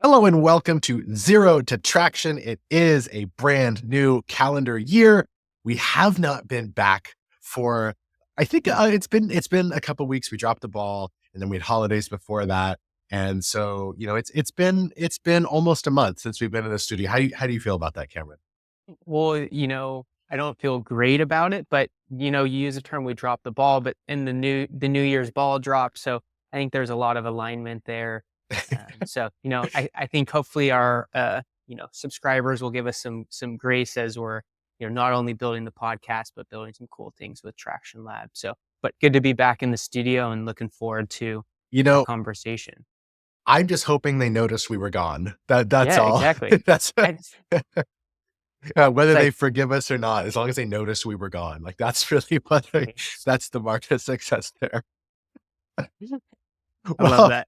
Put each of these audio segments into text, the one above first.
Hello and welcome to Zero to Traction. It is a brand new calendar year. We have not been back for, I think it's been a couple weeks. We dropped the ball, and then we had holidays before that, and so it's been almost a month since we've been in the studio. How do you feel about that, Cameron? Well, I don't feel great about it, but you use the term "we dropped the ball," but in the New Year's ball dropped, so I think there's a lot of alignment there. I think hopefully our subscribers will give us some grace as we're not only building the podcast but building some cool things with Traction Lab. So, but good to be back in the studio and looking forward to You our know, conversation. I'm just hoping they noticed we were gone. That's Yeah, all. exactly. That's I just, whether it's they like forgive us or not, as long as they noticed we were gone. Like that's really what that's the mark of success there. I love Well, that.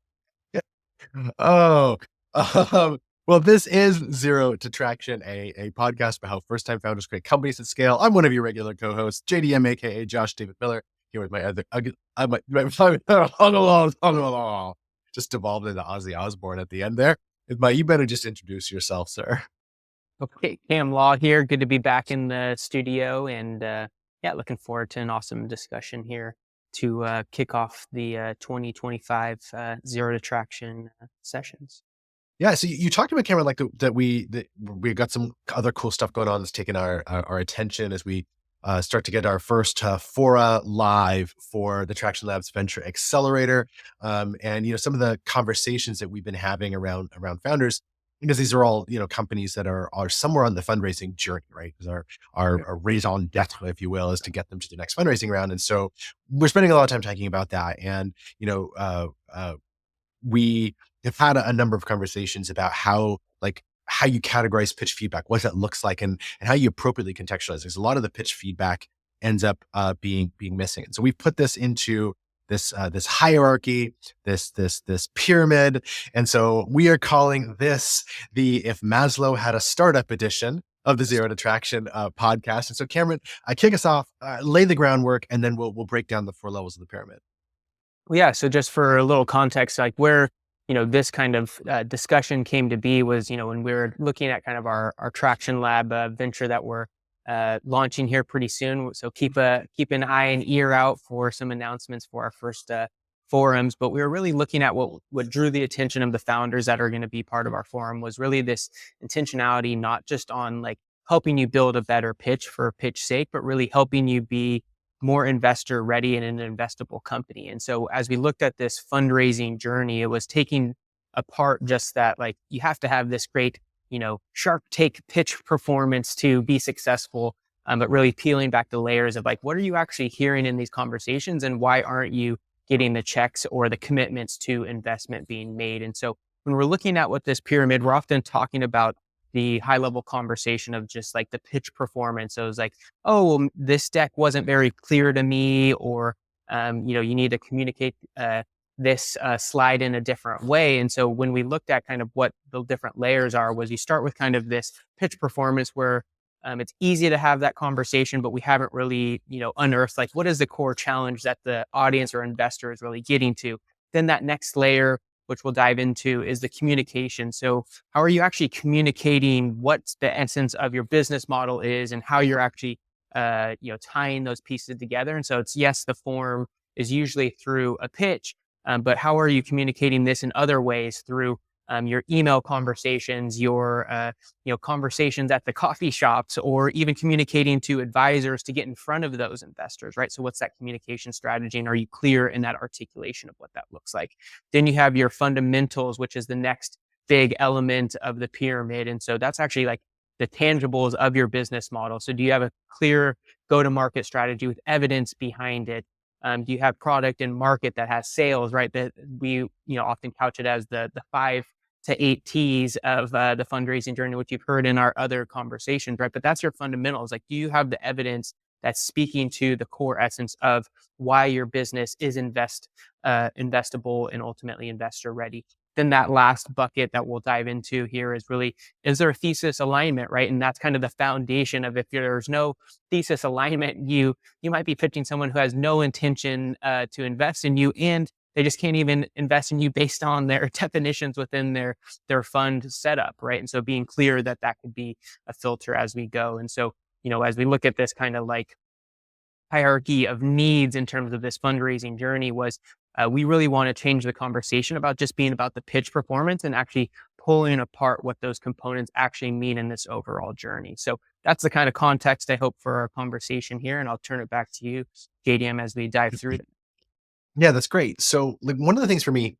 oh, well, this is Zero to Traction, a podcast about how first-time founders create companies at scale. I'm one of your regular co-hosts, JDM, aka Josh David Miller, here with my other, just devolved into Ozzy Osbourne at the end there. You better just introduce yourself, sir. Okay, Cam Law here. Good to be back in the studio, and yeah, looking forward to an awesome discussion here to kick off the 2025 Zero to Traction sessions. Yeah, so you talked about Cameron, like that we got some other cool stuff going on that's taken our attention as we start to get our first fora live for the Traction Labs Venture Accelerator, and some of the conversations that we've been having around founders, because these are all companies that are somewhere on the fundraising journey, right? Because our raison d'être, if you will, is to get them to the next fundraising round, and so we're spending a lot of time talking about that, and we have had a number of conversations about how you categorize pitch feedback, what that looks like, and how you appropriately contextualize. There's a lot of the pitch feedback ends up being missing. And so we've put this into this hierarchy, this pyramid. And so we are calling this the If Maslow Had a Startup edition of the Zero to Traction podcast. And so Cameron, kick us off, lay the groundwork, and then we'll break down the four levels of the pyramid. Well, yeah, so just for a little context, like where this kind of discussion came to be was when we were looking at kind of our Traction Lab venture that we're launching here pretty soon. So keep an eye and ear out for some announcements for our first forums. But we were really looking at what drew the attention of the founders that are going to be part of our forum was really this intentionality, not just on like helping you build a better pitch for pitch sake, but really helping you be more investor ready in an investable company. And so as we looked at this fundraising journey, it was taking apart just that, like, you have to have this great, sharp take pitch performance to be successful. But really peeling back the layers of like, what are you actually hearing in these conversations and why aren't you getting the checks or the commitments to investment being made? And so when we're looking at what this pyramid, we're often talking about the high level conversation of just like the pitch performance. So it was like, oh, well, this deck wasn't very clear to me, or you need to communicate this slide in a different way. And so when we looked at kind of what the different layers are, was you start with kind of this pitch performance where it's easy to have that conversation, but we haven't really unearthed like what is the core challenge that the audience or investor is really getting to. Then that next layer, which we'll dive into, is the communication. So how are you actually communicating what the essence of your business model is and how you're actually, tying those pieces together? And so it's, yes, the form is usually through a pitch, but how are you communicating this in other ways through your email conversations, your conversations at the coffee shops, or even communicating to advisors to get in front of those investors, right? So what's that communication strategy, and are you clear in that articulation of what that looks like? Then you have your fundamentals, which is the next big element of the pyramid, and so that's actually like the tangibles of your business model. So do you have a clear go-to-market strategy with evidence behind it? Do you have product and market that has sales, right? That we often couch it as the 5 to 8 T's of the fundraising journey, which you've heard in our other conversations, right? But that's your fundamentals. Like, do you have the evidence that's speaking to the core essence of why your business is investable and ultimately investor ready? Then that last bucket that we'll dive into here is really, is there a thesis alignment, right? And that's kind of the foundation of, if there's no thesis alignment, you might be pitching someone who has no intention to invest in you, and they just can't even invest in you based on their definitions within their fund setup, right? And so being clear that that could be a filter as we go. And so, as we look at this kind of like hierarchy of needs in terms of this fundraising journey was we really want to change the conversation about just being about the pitch performance and actually pulling apart what those components actually mean in this overall journey. So that's the kind of context I hope for our conversation here. And I'll turn it back to you, JDM, as we dive through it. Yeah, that's great. So, like, one of the things for me,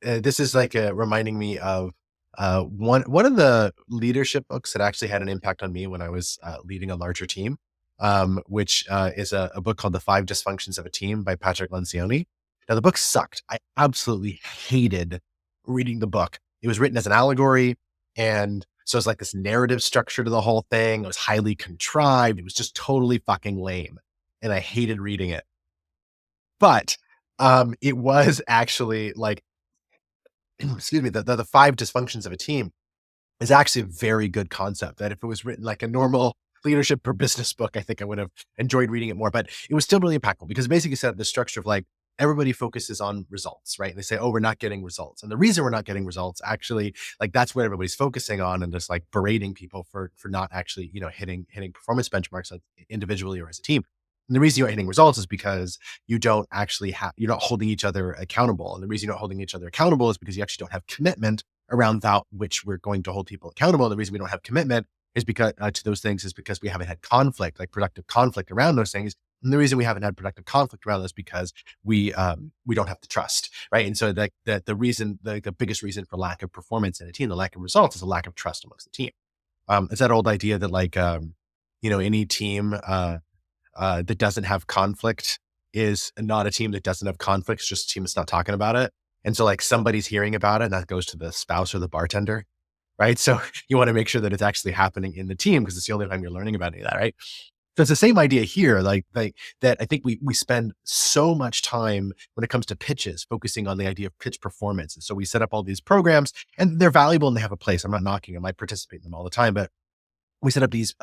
this is like reminding me of one of the leadership books that actually had an impact on me when I was leading a larger team, which is a book called "The Five Dysfunctions of a Team" by Patrick Lencioni. Now, the book sucked. I absolutely hated reading the book. It was written as an allegory, and so it's like this narrative structure to the whole thing. It was highly contrived. It was just totally fucking lame, and I hated reading it. But, it was actually like, excuse me, the 5 dysfunctions of a team is actually a very good concept that if it was written like a normal leadership or business book, I think I would have enjoyed reading it more, but it was still really impactful because it basically set up the structure of like, everybody focuses on results, right? And they say, "Oh, we're not getting results." And the reason we're not getting results, actually, like, that's what everybody's focusing on and just like berating people for not actually, hitting performance benchmarks individually or as a team. And the reason you're not hitting results is because you're not holding each other accountable. And the reason you're not holding each other accountable is because you actually don't have commitment around that which we're going to hold people accountable. And the reason we don't have commitment is because to those things is because we haven't had conflict, like productive conflict around those things. And the reason we haven't had productive conflict around this because we don't have the trust, right? And so the reason, the biggest reason for lack of performance in a team, the lack of results, is a lack of trust amongst the team. It's that old idea that like any team that doesn't have conflict is not a team that doesn't have conflict. It's just a team that's not talking about it. And so like somebody's hearing about it, and that goes to the spouse or the bartender, right? So you want to make sure that it's actually happening in the team because it's the only time you're learning about any of that, right? So it's the same idea here, like that. I think we spend so much time when it comes to pitches, focusing on the idea of pitch performance. And so we set up all these programs, and they're valuable and they have a place. I'm not knocking them; I participate in them all the time. But we set up these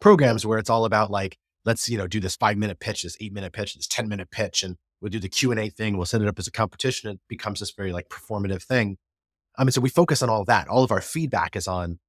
programs where it's all about like, let's do this 5-minute pitch, this 8-minute pitch, this 10-minute pitch, and we'll do the Q&A thing. We'll set it up as a competition. It becomes this very like performative thing. So we focus on all that. All of our feedback is on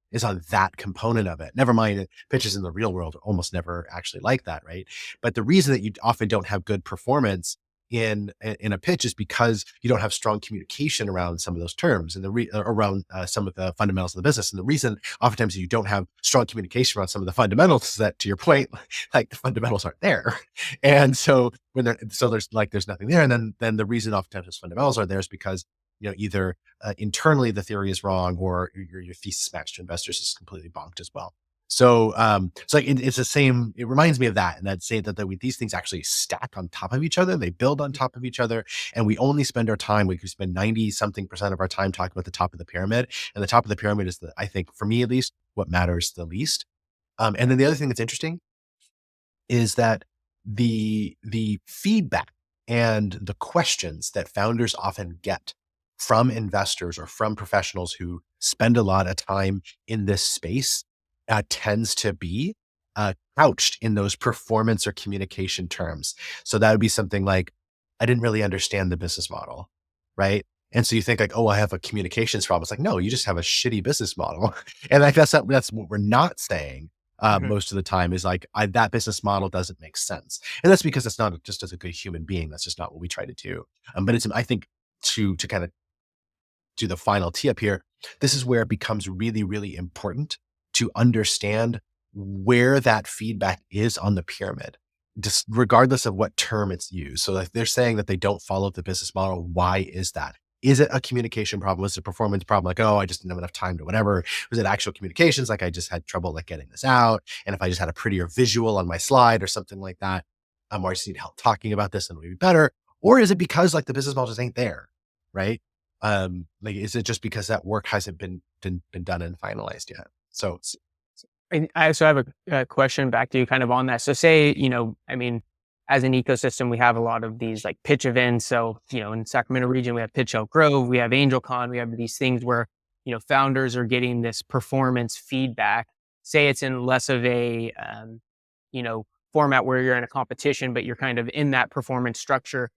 that component of it. Never mind, pitches in the real world are almost never actually like that, right? But the reason that you often don't have good performance in a pitch is because you don't have strong communication around some of those terms and around some of the fundamentals of the business. And the reason oftentimes you don't have strong communication around some of the fundamentals is that, to your point, like the fundamentals aren't there. And so there's nothing there. And then the reason oftentimes those fundamentals are there is because either internally the theory is wrong or your thesis match to investors is completely bonked as well. So it's like it's the same. It reminds me of that, and I'd say that these things actually stack on top of each other. They build on top of each other, and we only spend our time. We could spend 90-something% of our time talking about the top of the pyramid, and the top of the pyramid is I think for me at least, what matters the least. And then the other thing that's interesting is that the feedback and the questions that founders often get from investors or from professionals who spend a lot of time in this space tends to be couched in those performance or communication terms. So that would be something like, "I didn't really understand the business model," right? And so you think like, "Oh, I have a communications problem." It's like, no, you just have a shitty business model. And like that's what we're not saying. Mhm. Most of the time is like, that business model doesn't make sense. And that's because it's not just as a good human being. That's just not what we try to do. But I think to kind of do the final tee up here, this is where it becomes really, really important to understand where that feedback is on the pyramid, just regardless of what term it's used. So like they're saying that they don't follow the business model. Why is that? Is it a communication problem? Is it a performance problem? Like, oh, I just didn't have enough time to whatever. Was it actual communications? Like I just had trouble like getting this out. And if I just had a prettier visual on my slide or something like that, or I just need help talking about this and it would be better. Or is it because like the business model just ain't there? Right. Like, is it just because that work hasn't been done and finalized yet? So And I also have a question back to you kind of on that. So say, I mean, as an ecosystem, we have a lot of these like pitch events. So, in Sacramento region, we have Pitch Elk Grove, we have AngelCon, we have these things where, founders are getting this performance feedback. Say it's in less of a, format where you're in a competition, but you're kind of in that performance structure.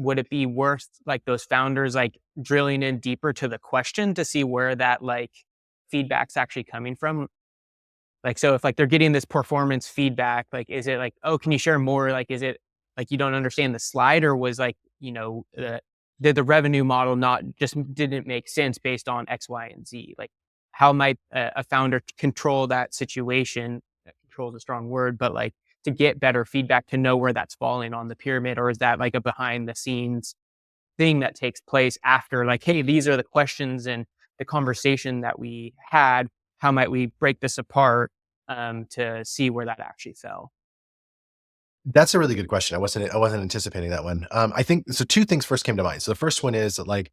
would it be worth like those founders like drilling in deeper to the question to see where that like feedback's actually coming from? Like, so if like they're getting this performance feedback, like, is it like, oh, can you share more? Like, is it like you don't understand the slide, or was like, did the revenue model not just didn't make sense based on X, Y, and Z? Like, how might a founder control that situation? Control is a strong word, but like to get better feedback to know where that's falling on the pyramid, or is that like a behind the scenes thing that takes place after, like, hey, these are the questions and the conversation that we had. How might we break this apart to see where that actually fell? That's a really good question. I wasn't anticipating that one. I think so. Two things first came to mind. So the first one is like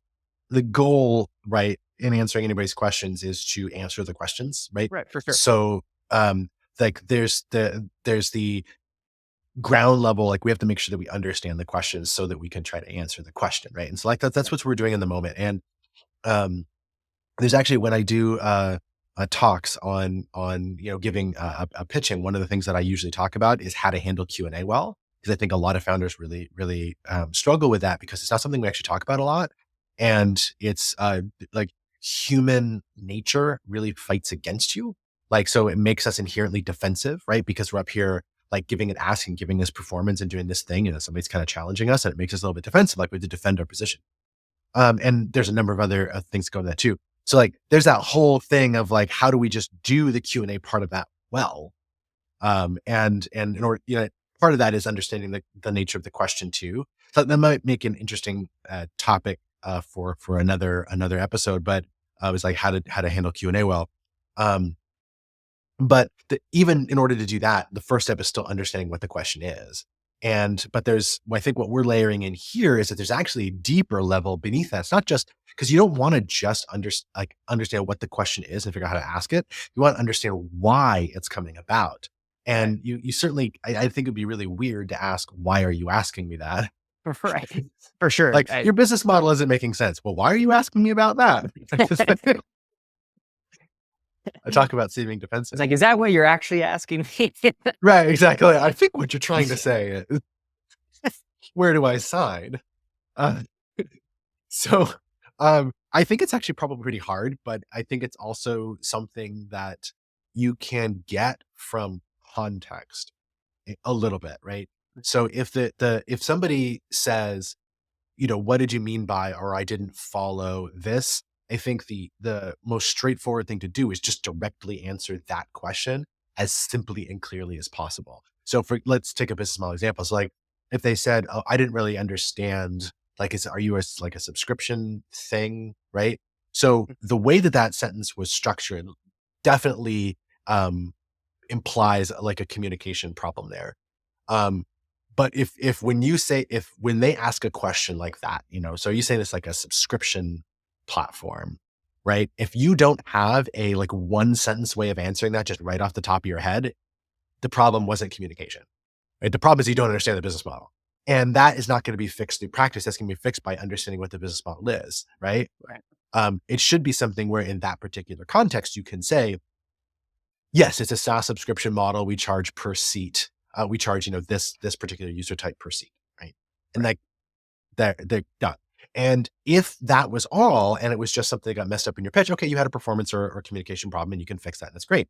the goal, right, in answering anybody's questions is to answer the questions, right? Right, for sure. So, like there's the ground level, like we have to make sure that we understand the questions so that we can try to answer the question, right? And so like that's Right. what we're doing in the moment. And um, there's actually when I do talks on giving a pitching, one of the things that I usually talk about is how to handle Q&A well, because I think a lot of founders really struggle with that because it's not something we actually talk about a lot, and it's like human nature really fights against you, like so it makes us inherently defensive, right? Because we're up here like giving and asking, giving this performance and doing this thing, and somebody's kind of challenging us, and it makes us a little bit defensive, like we have to defend our position. And there's a number of other things that go into that too. So like, there's that whole thing of like, how do we just do the Q&A part of that well? And in order, part of that is understanding the nature of the question too. So that might make an interesting topic for another episode. But it was like how to handle Q&A well. Um, but even in order to do that, the first step is still understanding what the question is. But I think what we're layering in here is that there's actually a deeper level beneath that. It's not just because you don't want to just understand what the question is and figure out how to ask it. You want to understand why it's coming about. Right. And you certainly, I think it'd be really weird to ask, why are you asking me that? Right. For sure. Like your business model isn't making sense. Well, why are you asking me about that? I talk about seeming It's defensive. like, is that what you're actually asking me? Right, exactly. I think what you're trying to say is, where do I sign? Uh, so, I think it's actually probably pretty hard, but I think it's also something that you can get from context a little bit, right? So if somebody says, what did you mean by, or I didn't follow this? I think the most straightforward thing to do is just directly answer that question as simply and clearly as possible. So let's take a business model example. So like if they said, "Oh, I didn't really understand, like, are you like a subscription thing?" Right? So the way that that sentence was structured definitely um, implies like a communication problem there. Um, but if when you say if when they ask a question like that, so you say this like a subscription platform, right? If you don't have a like one sentence way of answering that just right off the top of your head, the problem wasn't communication, right? The problem is you don't understand the business model. And that is not going to be fixed through practice. That's going to be fixed by understanding what the business model is, right? Right. It should be something where in that particular context, you can say, yes, it's a SaaS subscription model. We charge per seat. We charge, this particular user type per seat, right? And Right. like they're done. And if that was all, and it was just something that got messed up in your pitch, okay, you had a performance or communication problem, and you can fix that, and that's great.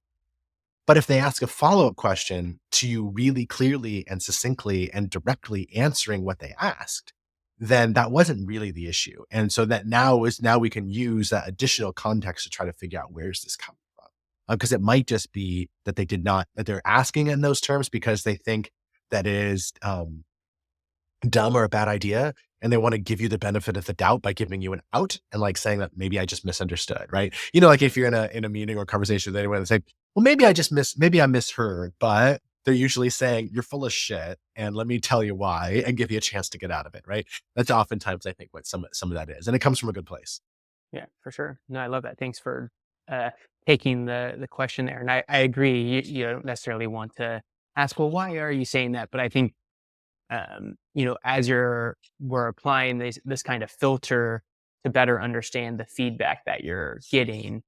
But if they ask a follow up question to you really clearly and succinctly and directly answering what they asked, then that wasn't really the issue. And so that now we can use that additional context to try to figure out where's this coming from. Because it might just be that that they're asking in those terms because they think that it is dumb or a bad idea. And they want to give you the benefit of the doubt by giving you an out and like saying that maybe I just misunderstood, right? Like if you're in a meeting or conversation with anyone and say, well, maybe I misheard, but they're usually saying you're full of shit and let me tell you why and give you a chance to get out of it, right? That's oftentimes I think what some of that is. And it comes from a good place. Yeah, for sure. No, I love that. Thanks for uh, taking the question there. And I agree. You don't necessarily want to ask, well, why are you saying that? But I think as we're applying this kind of filter to better understand the feedback that you're getting,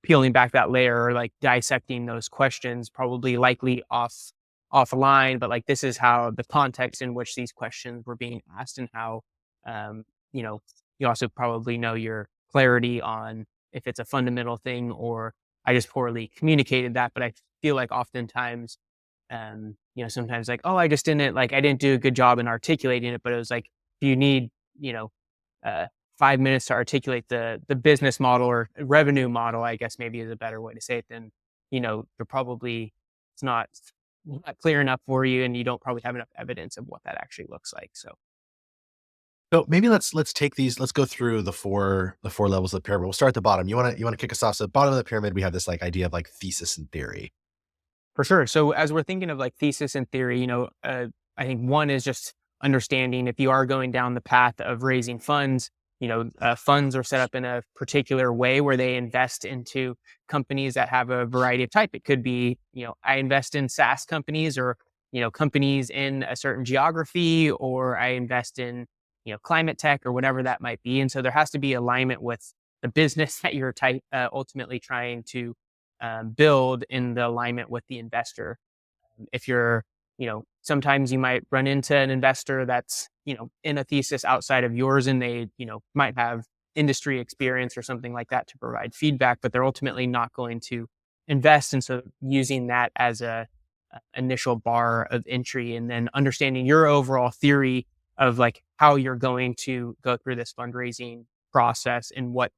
peeling back that layer or like dissecting those questions, probably likely off offline, but like this is how the context in which these questions were being asked, and how um, you know, you also probably know your clarity on if it's a fundamental thing or I just poorly communicated that. But I feel like oftentimes, sometimes like, oh, I just didn't like I didn't do a good job in articulating it, but it was like, do you need, you know, uh 5 minutes to articulate the business model or revenue model, I guess maybe is a better way to say it, then you're probably it's not clear enough for you, and you don't probably have enough evidence of what that actually looks like. So So maybe let's take these. Let's go through the four levels of the pyramid. We'll start at the bottom. You want to kick us off. So at the bottom of the pyramid, we have this like idea of like thesis and theory. for sure. So as we're thinking of like thesis and theory, I think one is just understanding if you are going down the path of raising funds, funds are set up in a particular way where they invest into companies that have a variety of type. It could be, I invest in SaaS companies, or, companies in a certain geography, or I invest in, climate tech or whatever that might be. And so there has to be alignment with the business that you're ultimately trying to build, in the alignment with the investor. If you're, sometimes you might run into an investor that's, in a thesis outside of yours, and they, might have industry experience or something like that to provide feedback, but they're ultimately not going to invest. And so using that as a initial bar of entry, and then understanding your overall theory of like how you're going to go through this fundraising process, and what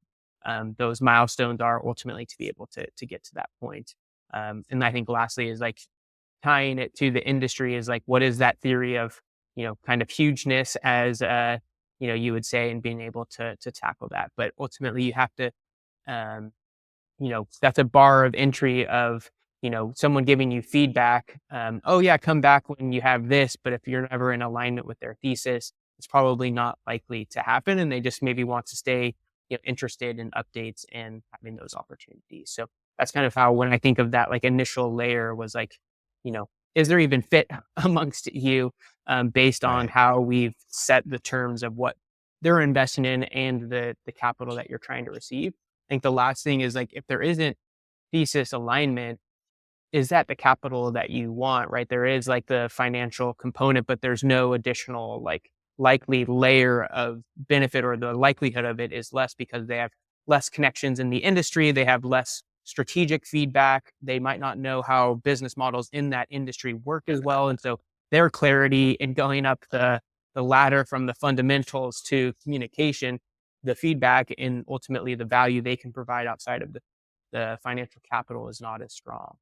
those milestones are ultimately to be able to get to that point. And I think lastly is like tying it to the industry, is like, what is that theory of, kind of hugeness, as you would say, and being able to tackle that. But ultimately you have to, that's a bar of entry of, someone giving you feedback. Oh yeah, come back when you have this. But if you're never in alignment with their thesis, it's probably not likely to happen. And they just maybe want to stay, interested in updates and having those opportunities. So that's kind of how, when I think of that, like initial layer was like, is there even fit amongst you, based on Right. how we've set the terms of what they're investing in, and the capital that you're trying to receive. I think the last thing is like, if there isn't thesis alignment, is that the capital that you want, right? There is like the financial component, but there's no additional like likely layer of benefit, or the likelihood of it is less because they have less connections in the industry. They have less strategic feedback. They might not know how business models in that industry work as well. And so their clarity in going up the ladder from the fundamentals to communication, the feedback, and ultimately the value they can provide outside of the financial capital is not as strong.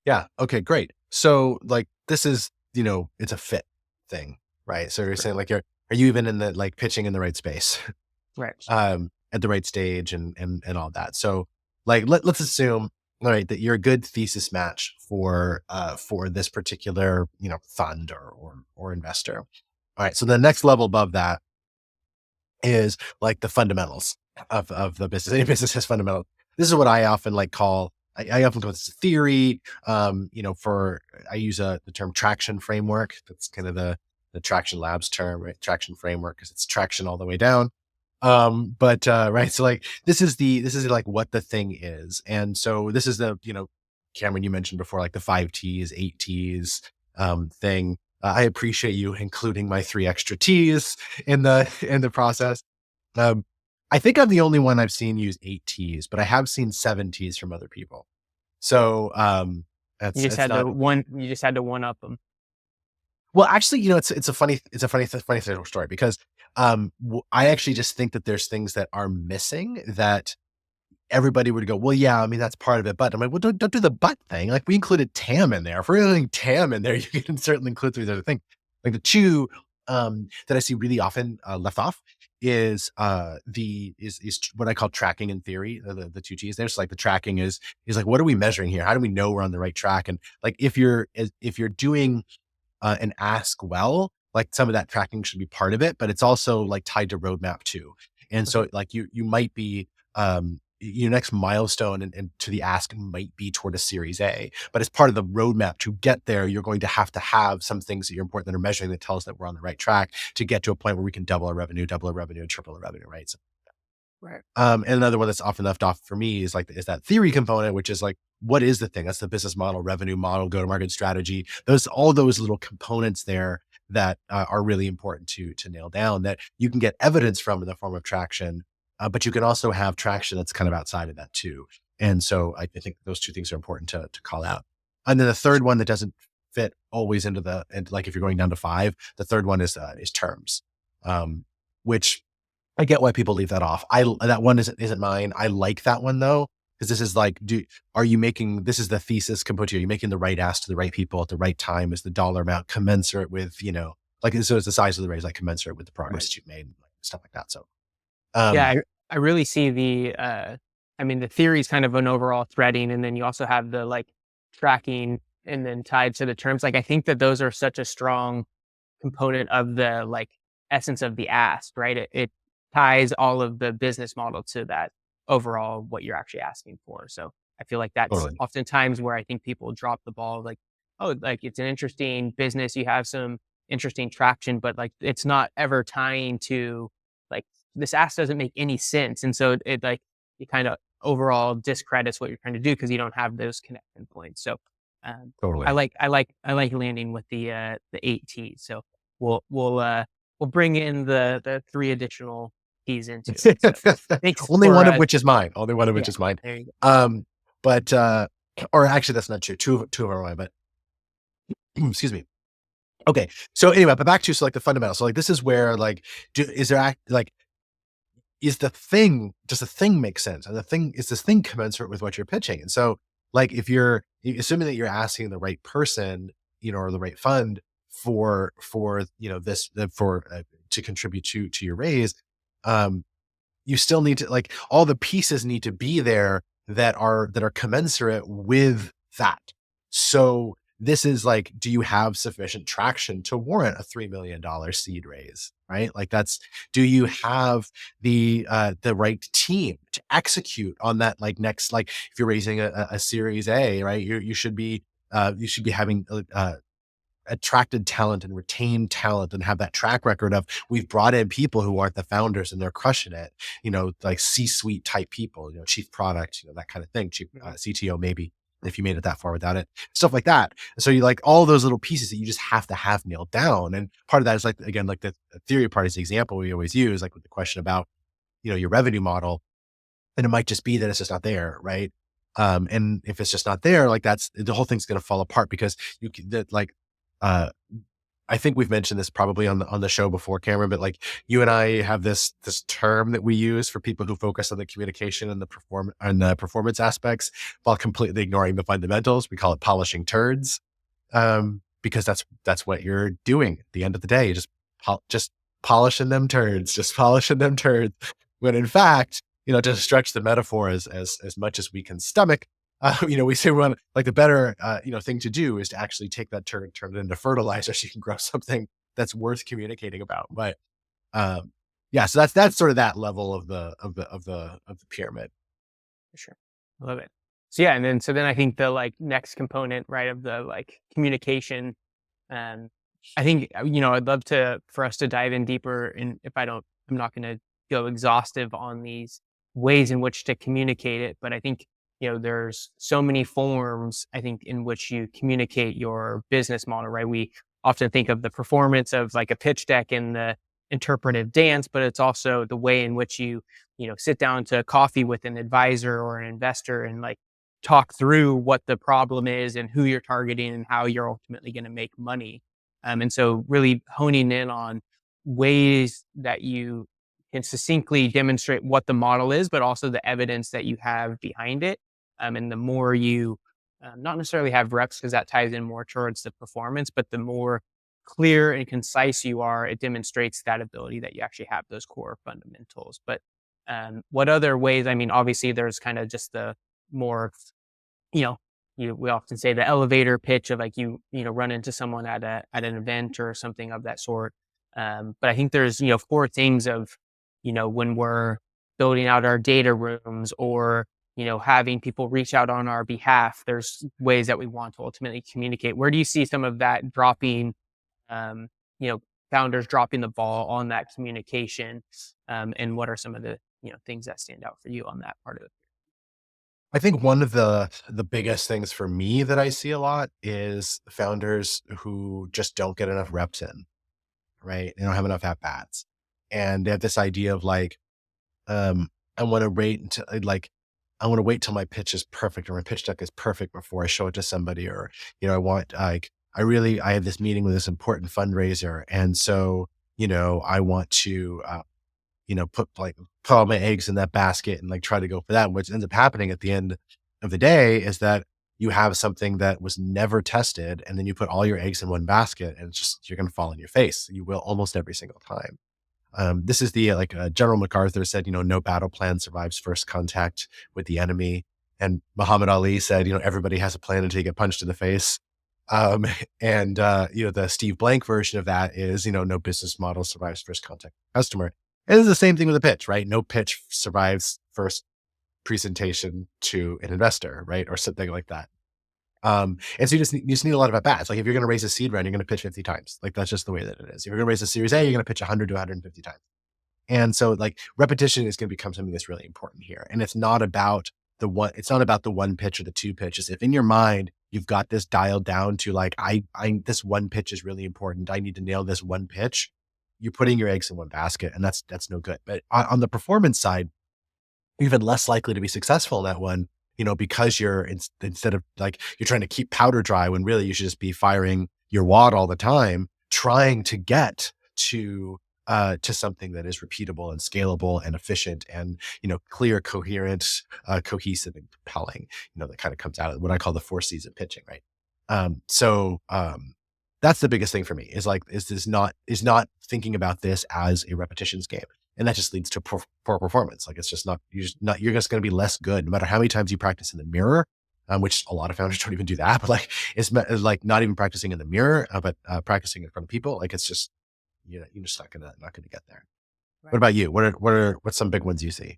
Yeah. Okay, great. So like this is, it's a fit thing, right? So you're Correct. saying like are you even in the like pitching in the right space? Right. At the right stage and all that. So like let's assume, all right, that you're a good thesis match for this particular, fund or investor. All right. So the next level above that is like the fundamentals of the business. Any business has fundamentals. This is what I often like call, I often call this theory. For I use the term traction framework. That's kind of the Traction Labs term, right? Traction framework, because it's traction all the way down. But right, so like this is like what the thing is. And so this is the, Cameron, you mentioned before, like the 5 T's, 8 T's thing. I appreciate you including my 3 extra T's in the process. Um, I think I'm the only one I've seen use 8 T's, but I have seen 7 T's from other people. So that's not. You just had to one up them. Well, actually, it's a funny story, because I actually just think that there's things that are missing that everybody would go, well, yeah, I mean, that's part of it. But I'm like, well, don't do the but thing. Like, we included TAM in there. If we're including TAM in there, you can certainly include these other things. Like the two that I see really often left off is what I call tracking in theory. The 2 T's. There's like the tracking is like, what are we measuring here? How do we know we're on the right track? And like, if you're doing and ask well, like some of that tracking should be part of it, but it's also like tied to roadmap too. And so like you might be, your next milestone and to the ask might be toward a series A, but as part of the roadmap to get there, you're going to have some things that you're important that are measuring that tell us that we're on the right track to get to a point where we can double our revenue, and triple our revenue, right? So, Right. and another one that's often left off for me is that theory component, which is like, what is the thing? That's the business model, revenue model, go-to-market strategy. All those little components there that are really important to nail down, that you can get evidence from in the form of traction, but you can also have traction that's kind of outside of that too. And so I think those two things are important to call out. And then the third one that doesn't fit always and like if you're going down to 5, the third one is terms, which I get why people leave that off. That one isn't mine. I like that one though, because this is like, this is the thesis component. Are you making the right ask to the right people at the right time? Is the dollar amount commensurate with, like, so is the size of the raise like commensurate with the progress that you've made, like, stuff like that. So, Yeah, um, I really see the theory is kind of an overall threading, and then you also have the like tracking and then tied to the terms. Like, I think that those are such a strong component of the like essence of the ask, right? It ties all of the business model to that overall what you're actually asking for. So I feel like that's totally. oftentimes where I think people drop the ball. Like, oh, like it's an interesting business, you have some interesting traction, but like it's not ever tying to like this ask doesn't make any sense, and so it like it kind of overall discredits what you're trying to do because you don't have those connection points. So Totally. I like landing with the 8 T's. So we'll bring in the 3 additional T's into it. So thanks Only for one of which is mine. Only one of which yeah, is mine. there you go. But, or actually that's not true. Two of them are mine, but excuse me. Okay. So anyway, but back to, so like the fundamentals. So like, this is where like, is there like, does the thing make sense? And is this thing commensurate with what you're pitching? And so like, if you're assuming that you're asking the right person, or the right fund for, to contribute to your raise, um, you still need to, like, all the pieces need to be there that are commensurate with that. So this is like, do you have sufficient traction to warrant a $3 million seed raise? Right? Like, do you have the right team to execute on that? Like, next, like if you're raising a series A, right? You should be having attracted talent and retained talent and have that track record of, we've brought in people who aren't the founders and they're crushing it, like C-suite type people, chief product, that kind of thing, chief CTO, maybe, if you made it that far without it, stuff like that. So you like all those little pieces that you just have to have nailed down. And part of that is like, again, like the theory part is the example we always use, like with the question about, your revenue model. And it might just be that it's just not there. Right. And if it's just not there, like, that's the whole thing's going to fall apart, because uh, I think we've mentioned this probably on the show before, Cameron, but like, you and I have this term that we use for people who focus on the communication and the performance aspects while completely ignoring the fundamentals. We call it polishing turds, because that's what you're doing at the end of the day. Just polishing them turds, just polishing them turds. When in fact, to stretch the metaphor as much as we can stomach, we say we want, like, the better, thing to do is to actually take that turn it into fertilizer so you can grow something that's worth communicating about. But, yeah, so that's sort of that level of the pyramid. For sure. I love it. So yeah, and then I think the like next component, right, of the like communication, um, I think I'd love for us to dive in deeper. And if I'm not going to go exhaustive on these ways in which to communicate it, but I think there's so many forms, I think, in which you communicate your business model, right? We often think of the performance of like a pitch deck and the interpretive dance, but it's also the way in which you sit down to coffee with an advisor or an investor and like talk through what the problem is and who you're targeting and how you're ultimately going to make money. And so really honing in on ways that you can succinctly demonstrate what the model is, but also the evidence that you have behind it. And the more you not necessarily have reps, because that ties in more towards the performance, but the more clear and concise you are, it demonstrates that ability that you actually have those core fundamentals. But what other ways? I mean, obviously, there's kind of just the more, you know, we often say the elevator pitch of like run into someone at an event or something of that sort. But I think there's 4 things of when we're building out our data rooms or having people reach out on our behalf. There's ways that we want to ultimately communicate. Where do you see some of that dropping? Um, you know, Founders dropping the ball on that communication, and what are some of the things that stand out for you on that part of it? I think one of the biggest things for me that I see a lot is founders who just don't get enough reps in, right? They don't have enough at bats. And they have this idea of like, um, I want to wait until I want to wait till my pitch is perfect or my pitch deck is perfect before I show it to somebody. Or, I want like, I have this meeting with this important fundraiser. And so, I want to, put all my eggs in that basket and like try to go for that. And what ends up happening at the end of the day is that you have something that was never tested, and then you put all your eggs in one basket, and it's just you're going to fall on your face. You will almost every single time. This is the General MacArthur said, no battle plan survives first contact with the enemy, and Muhammad Ali said, everybody has a plan until you get punched in the face. Um, and the Steve Blank version of that is, no business model survives first contact with the customer. And it's the same thing with a pitch, right? No pitch survives first presentation to an investor, right? Or something like that. And so you just need a lot of at bats. Like if you're going to raise a seed round, you're going to pitch 50 times. Like that's just the way that it is. If you're going to raise a Series A, you're going to pitch 100 to 150 times. And so like repetition is going to become something that's really important here. And it's not about the one pitch or the two pitches. If in your mind, you've got this dialed down to like, this one pitch is really important. I need to nail this one pitch. You're putting your eggs in one basket, and that's no good. But on the performance side, you're even less likely to be successful in that one, because instead of like, you're trying to keep powder dry when really you should just be firing your wad all the time, trying to get to something that is repeatable and scalable and efficient and, clear, coherent, cohesive and compelling, that kind of comes out of what I call the 4 C's of pitching. Right. That's the biggest thing for me is not thinking about this as a repetitions game. And that just leads to poor performance. Like it's just you're just going to be less good no matter how many times you practice in the mirror, which a lot of founders don't even do that, but like, it's like not even practicing in the mirror, but practicing in front of people. Like it's just, you're just not gonna get there. What Right. about you? What's some big ones you see?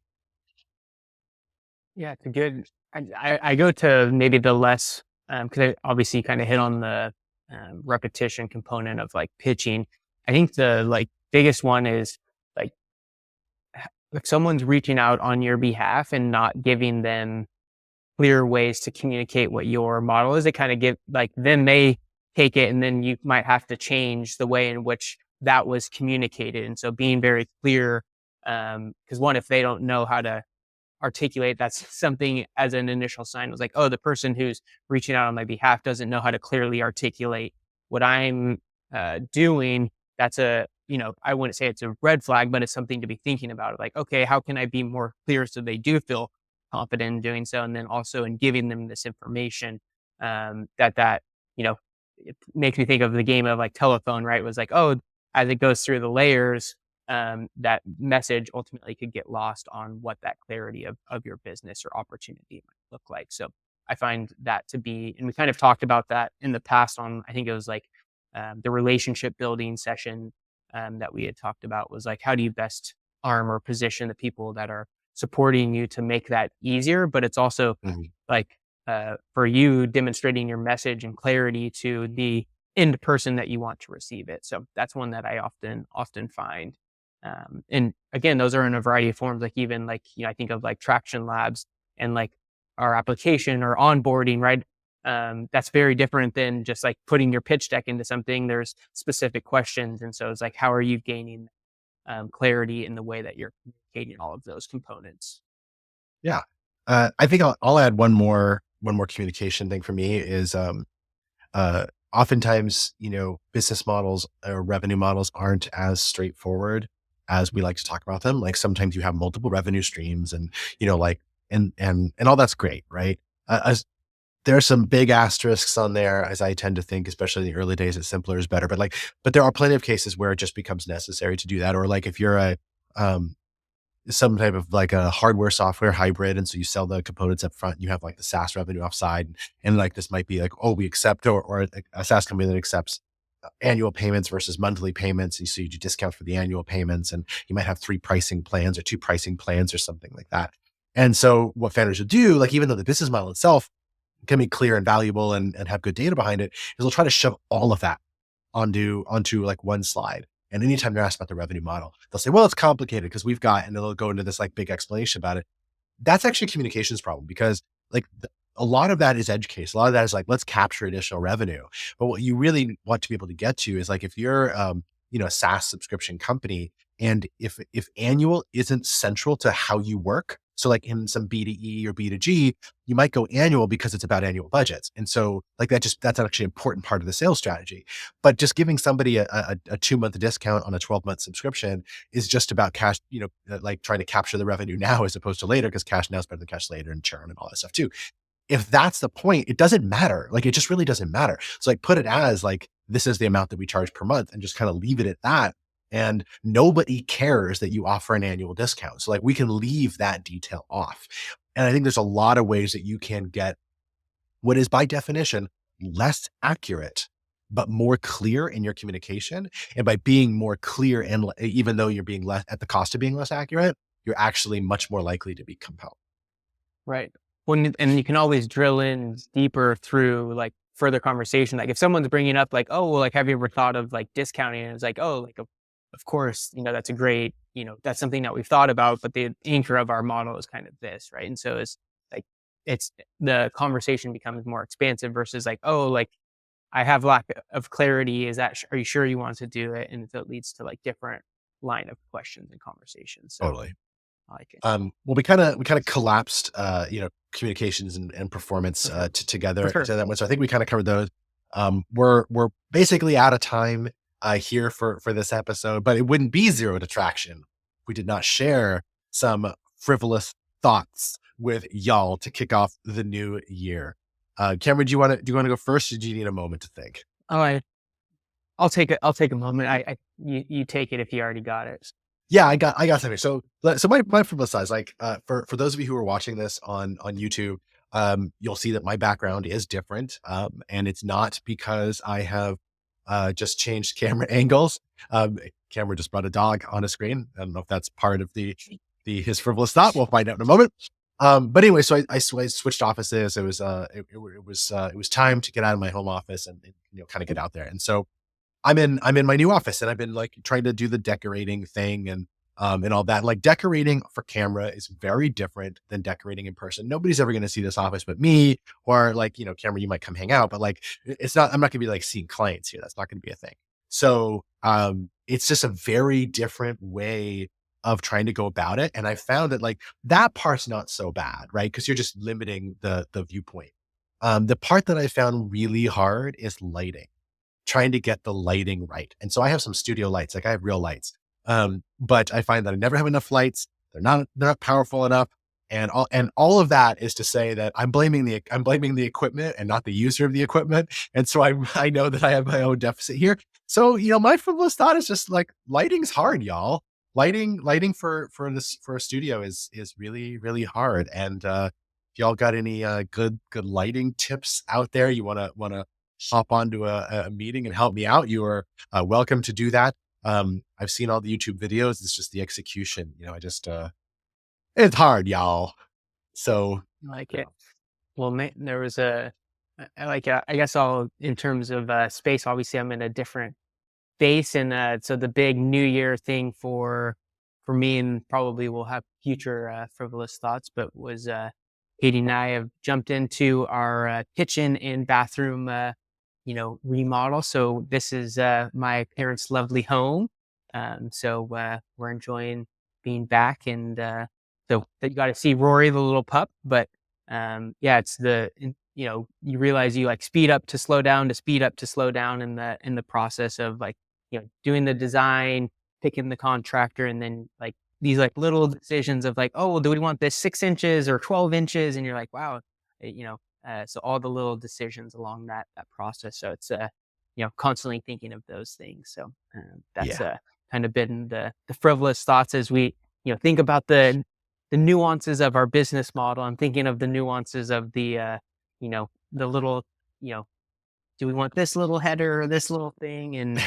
Yeah, it's a good. I go to maybe the less because I obviously kind of hit on the repetition component of like pitching. I think the like biggest one is like if someone's reaching out on your behalf and not giving them clear ways to communicate what your model is, it kind of give like then they take it and then you might have to change the way in which that was communicated. And so being very clear, because one, if they don't know how to articulate that's something as an initial sign was like, oh, the person who's reaching out on my behalf doesn't know how to clearly articulate what I'm doing. That's I wouldn't say it's a red flag, but it's something to be thinking about. Like, okay, how can I be more clear so they do feel confident in doing so? And then also in giving them this information that it makes me think of the game of like telephone, right? It was like, oh, as it goes through the layers, that message ultimately could get lost on what that clarity of your business or opportunity might look like. So I find that to be, and we kind of talked about that in the past on, I think it was like the relationship building session that we had talked about was like, how do you best arm or position the people that are supporting you to make that easier? But it's also Mhm. like for you demonstrating your message and clarity to the end person that you want to receive it. So that's one that I often find. And again, those are in a variety of forms, like even like, I think of like traction labs and like our application or onboarding, right? That's very different than just like putting your pitch deck into something. There's specific questions. And so it's like, how are you gaining clarity in the way that you're communicating all of those components? Yeah. I think I'll add one more communication thing for me is, oftentimes, business models or revenue models aren't as straightforward as we like to talk about them. Like sometimes you have multiple revenue streams and, like, and all that's great. Right. As there are some big asterisks on there, as I tend to think, especially in the early days, that simpler is better. But there are plenty of cases where it just becomes necessary to do that. Or like if you're um, some type of like a hardware software hybrid. And so you sell the components up front, and you have like the SaaS revenue offside. And like, this might be like, oh, we accept, or a SaaS company that accepts annual payments versus monthly payments. And so you do discount for the annual payments, and you might have 3 pricing plans or 2 pricing plans or something like that. And so what founders will do, like, even though the business model itself can be clear and valuable and have good data behind it, is they'll try to shove all of that onto like one slide. And anytime they're asked about the revenue model, they'll say, well, it's complicated because we've got, and they'll go into this like big explanation about it. That's actually a communications problem, because a lot of that is edge case. A lot of that is like, let's capture additional revenue. But what you really want to be able to get to is like, if you're, a SaaS subscription company, and if annual isn't central to how you work, so like in some B2E or B2G, you might go annual because it's about annual budgets. And so like that's actually an important part of the sales strategy. But just giving somebody a 2-month discount on a 12-month subscription is just about cash, like trying to capture the revenue now as opposed to later, because cash now is better than cash later, and churn and all that stuff too. If that's the point, it doesn't matter. Like, it just really doesn't matter. So like, put it as like, this is the amount that we charge per month, and just kind of leave it at that. And nobody cares that you offer an annual discount. So like, we can leave that detail off. And I think there's a lot of ways that you can get what is by definition less accurate, but more clear in your communication. And by being more clear, and even though you're being less at the cost of being less accurate, you're actually much more likely to be compelled. Right. And you can always drill in deeper through like further conversation. Like if someone's bringing up like, oh, well, like, have you ever thought of like discounting? And it's like, oh, like, of course, that's a great, that's something that we've thought about, but the anchor of our model is kind of this, right? And so it's like, it's the conversation becomes more expansive versus like, oh, like, I have lack of clarity. Are you sure you want to do it? And so it leads to like different line of questions and conversations. So Totally. I like it. Well, we kind of collapsed, communications and performance, For sure. together For to sure. that one. So I think we kind of covered those. We're basically out of time, here for this episode, but it wouldn't be Zero Detraction if we did not share some frivolous thoughts with y'all to kick off the new year. Cameron, do you want to go first, or do you need a moment to think? Oh, I'll take a moment. You take it if you already got it. Yeah, I got something. So my frivolous size, like, for those of you who are watching this on YouTube, you'll see that my background is different. And it's not because I have just changed camera angles. Camera just brought a dog on a screen. I don't know if that's part of his frivolous thought. We'll find out in a moment. But anyway, so I switched offices. It was time to get out of my home office and kind of get out there. And so I'm in my new office, and I've been like trying to do the decorating thing and all that. Like, decorating for camera is very different than decorating in person. Nobody's ever going to see this office but me, or like, camera, you might come hang out, but like, I'm not gonna be like seeing clients here. That's not going to be a thing. So, it's just a very different way of trying to go about it. And I found that like, that part's not so bad, right? Cause you're just limiting the viewpoint. The part that I found really hard is lighting, trying to get the lighting right. And so I have some studio lights, like I have real lights. But I find that I never have enough lights. They're not powerful enough. And all of that is to say that I'm blaming the equipment and not the user of the equipment. And so I know that I have my own deficit here. So, my frivolous thought is just like, lighting's hard, y'all. Lighting for a studio is really, really hard. And if y'all got any good lighting tips out there, you wanna hop onto a meeting and help me out, you are welcome to do that. I've seen all the YouTube videos. It's just the execution. It's hard, y'all. So, I like it. Well, there was I like, I guess in terms of space, obviously I'm in a different space. And so the big New Year thing for me, and probably will have future frivolous thoughts, but was Katie and I have jumped into our kitchen and bathroom, remodel. So this is my parents' lovely home. So we're enjoying being back, and so you got to see Rory, the little pup. But yeah, it's you realize you like speed up to slow down, to speed up to slow down in the process of like doing the design, picking the contractor, and then like these like little decisions of like, oh, well, do we want this 6 inches or 12 inches? And you're like, wow, so all the little decisions along that process. So it's constantly thinking of those things. So that's yeah. kind of been the frivolous thoughts as we think about the nuances of our business model. I'm thinking of the nuances of the little do we want this little header or this little thing? And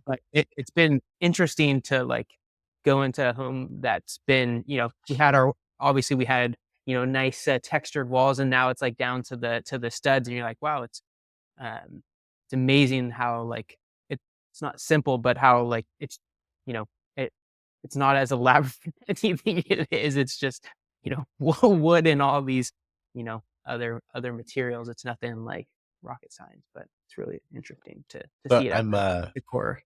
but it's been interesting to like go into a home that's been we had nice textured walls, and now it's like down to the studs, and you're like, wow, it's amazing how like it's not simple, but how like it's you know it it's not as elaborate as you think it is. It's just wood and all these other materials. It's nothing like rocket science, but it's really interesting to But see it at the core.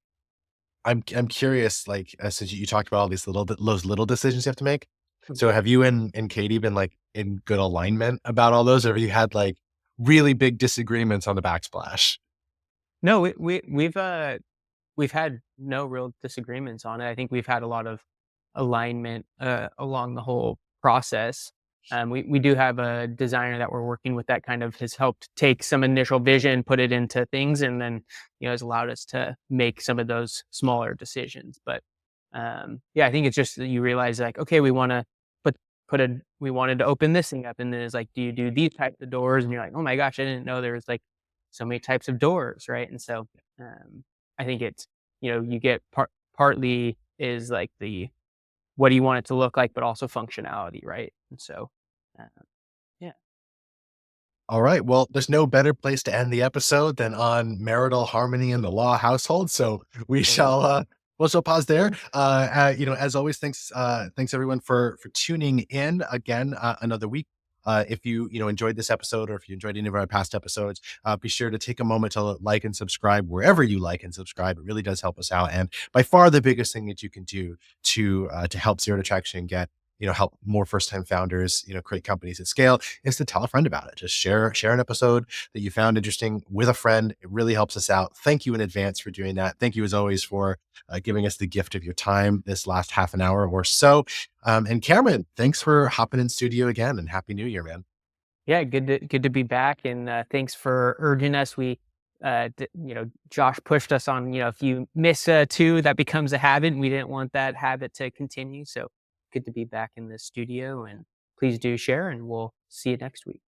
I'm curious, like, since you talked about all those little decisions you have to make. Mhm. So have you and Katie been, like, in good alignment about all those, or have you had, like, really big disagreements on the backsplash? No, we've had no real disagreements on it. I think we've had a lot of alignment along the whole process. We do have a designer that we're working with that kind of has helped take some initial vision, put it into things, and then has allowed us to make some of those smaller decisions. But yeah, I think it's just that you realize like, okay, we want to put we wanted to open this thing up, and then it's like, do you do these types of doors? And you're like, oh my gosh, I didn't know there was like so many types of doors, right? And so um, I think it's you get partly is like the what do you want it to look like, but also functionality, right? And so, uh, yeah, All right. Well, there's no better place to end the episode than on marital harmony in the law household. So totally. we'll shall pause there. As always, thanks everyone for tuning in again another week. If you enjoyed this episode, or if you enjoyed any of our past episodes, be sure to take a moment to like and subscribe wherever you like and subscribe. It really does help us out, and by far the biggest thing that you can do to help Zero to Traction get help more first time founders create companies at scale is to tell a friend about it. Just share an episode that you found interesting with a friend. It really helps us out. Thank you in advance for doing that. Thank you as always for giving us the gift of your time this last half an hour or so. And Cameron, thanks for hopping in studio again, and happy New Year, man. Yeah, good to be back, and thanks for urging us. Josh pushed us on. If you miss two, that becomes a habit, and we didn't want that habit to continue. So good to be back in the studio, and please do share, and we'll see you next week.